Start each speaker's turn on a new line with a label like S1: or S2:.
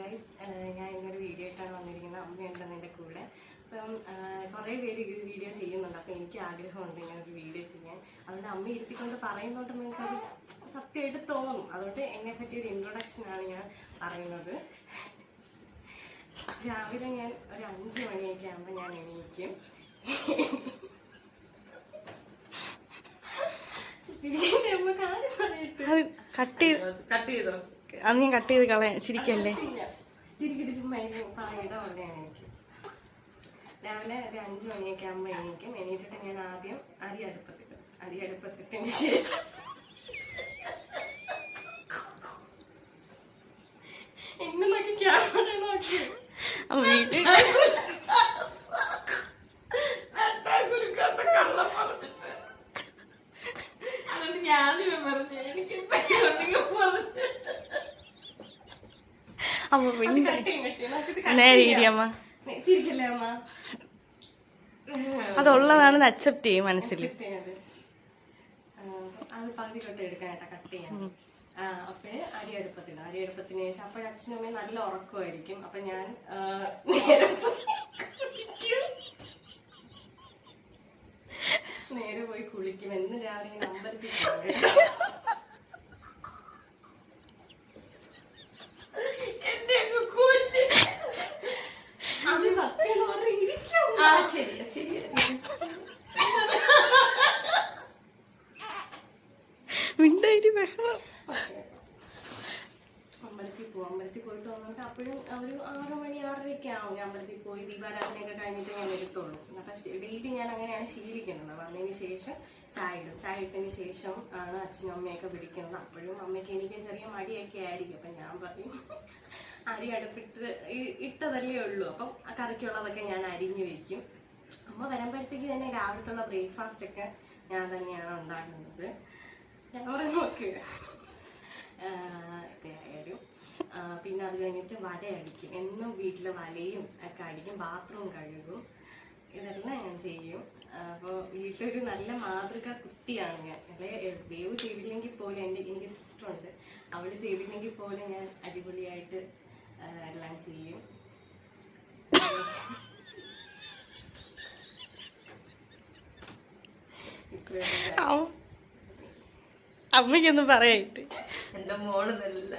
S1: Guys, ഞാൻ ഇന്നൊരു video ആയിട്ടാണ് വന്നിരിക്കുന്നത്. അമ്മയുണ്ടെന്ന് എൻ്റെ കൂടെ. അപ്പം കുറേ പേര് ഇത് വീഡിയോ ചെയ്യുന്നുണ്ട്. അപ്പം എനിക്ക് ആഗ്രഹമുണ്ട് ഇങ്ങനെ ഒരു വീഡിയോ ചെയ്യാൻ. അതുകൊണ്ട് അമ്മ ഇരുത്തിക്കൊണ്ട് പറയുന്നോട്ട് നിങ്ങൾക്കത് സത്യമായിട്ട് തോന്നും. അതുകൊണ്ട് എന്നെ പറ്റിയൊരു ഇൻട്രൊഡക്ഷനാണ് ഞാൻ പറയുന്നത്. രാവിലെ ഞാൻ ഒരു 5 മണിയൊക്കെ ആകുമ്പോൾ ഞാൻ എണീക്കും.
S2: കട്ട് ചെയ്തോ? അത് ഞാൻ കട്ട് ചെയ്ത് കളയാൻ. ചിരിക്കല്ലേ?
S1: ചിരിക്കിട്ട് ചുമ്മാ പറയുടെ പോലെയാണ് എനിക്ക്. രാവിലെ ഒരു 5 മണിയൊക്കെ ആകുമ്പോൾ എണീക്കും. എണീറ്റിട്ട് ഞാൻ ആദ്യം അരി അടുപ്പത്തിട്ടതിന് ശേഷം എന്നെ നോക്കി ക്യാമറ നോക്കി കള്ളം പറഞ്ഞിട്ട് അതുകൊണ്ട് ഞാനും പറഞ്ഞു എനിക്ക്
S2: അമ്മ പിന്നെ നേരെ അമ്മ
S1: ചിരിക്കല്ലേ അമ്മ?
S2: അതുള്ളതാണെന്ന് അക്സെപ്റ്റ് ചെയ്യും മനസ്സിൽ.
S1: അത് പകുതി തൊട്ട് എടുക്കാനായിട്ടാ കട്ട് ചെയ്യാൻ. അപ്പോഴ് അരി അടുപ്പത്തിന് ശേഷം അപ്പോഴും അച്ഛനും അമ്മയും നല്ല ഉറക്കമായിരിക്കും. അപ്പൊ ഞാൻ നേരെ പോയി കുളിക്കും. എന്ന് രാവിലെ ഇങ്ങനെ അമ്പലത്തിൽ അത് സത്യം പറഞ്ഞിരിക്കും. ശരി അമ്പലത്തിൽ പോയിട്ട് വന്നിട്ട് അപ്പോഴും ഒരു 6 മണി 6:30 ആവും. ഞാൻ അമ്പലത്തിൽ പോയി ദീപാരാധനയൊക്കെ കഴിഞ്ഞിട്ട് ഞാൻ വരുത്തുള്ളൂ. അപ്പൊ ഡെയിലി ഞാൻ അങ്ങനെയാണ് ശീലിക്കുന്നത്. വന്നതിന് ശേഷം ചായ ഇട്ടതിന് ശേഷം ആണ് അച്ഛനും അമ്മയൊക്കെ പിടിക്കുന്നത്. അപ്പോഴും അമ്മയ്ക്ക് എനിക്ക് ചെറിയ മടിയൊക്കെ ആയിരിക്കും. അപ്പൊ ഞാൻ പറയും അരി അടുപ്പിട്ട് ഇട്ടതല്ലേ ഉള്ളൂ, അപ്പം ആ കറിക്കുള്ളതൊക്കെ ഞാൻ അരിഞ്ഞു വെക്കും. അമ്മ വരുമ്പോഴത്തേക്ക് തന്നെ രാവിലത്തുള്ള ബ്രേക്ക്ഫാസ്റ്റ് ഒക്കെ ഞാൻ തന്നെയാണ് ഉണ്ടാക്കുന്നത്. ഞാൻ നോക്ക് ആയാലും പിന്നെ അത് കഴിഞ്ഞിട്ട് വല അടിക്കും. എന്നും വീട്ടിൽ വലയും ഒക്കെ അടിക്കും. ബാത്റൂം കഴുകും. ഇതെല്ലാം ഞാൻ ചെയ്യും. അപ്പോൾ വീട്ടിലൊരു നല്ല മാതൃക കുട്ടിയാണ് ഞാൻ. അല്ലെ ദൈവം ചെയ്തില്ലെങ്കിൽ പോലും എനിക്കൊരു സിസ്റ്ററുണ്ട്. അവള് ചെയ്തില്ലെങ്കിൽ പോലും ഞാൻ അടിപൊളിയായിട്ട് എല്ലാം ചെയ്യും.
S2: അമ്മയ്ക്കൊന്നും പറയായിട്ട്
S1: എന്റെ മോള് നല്ല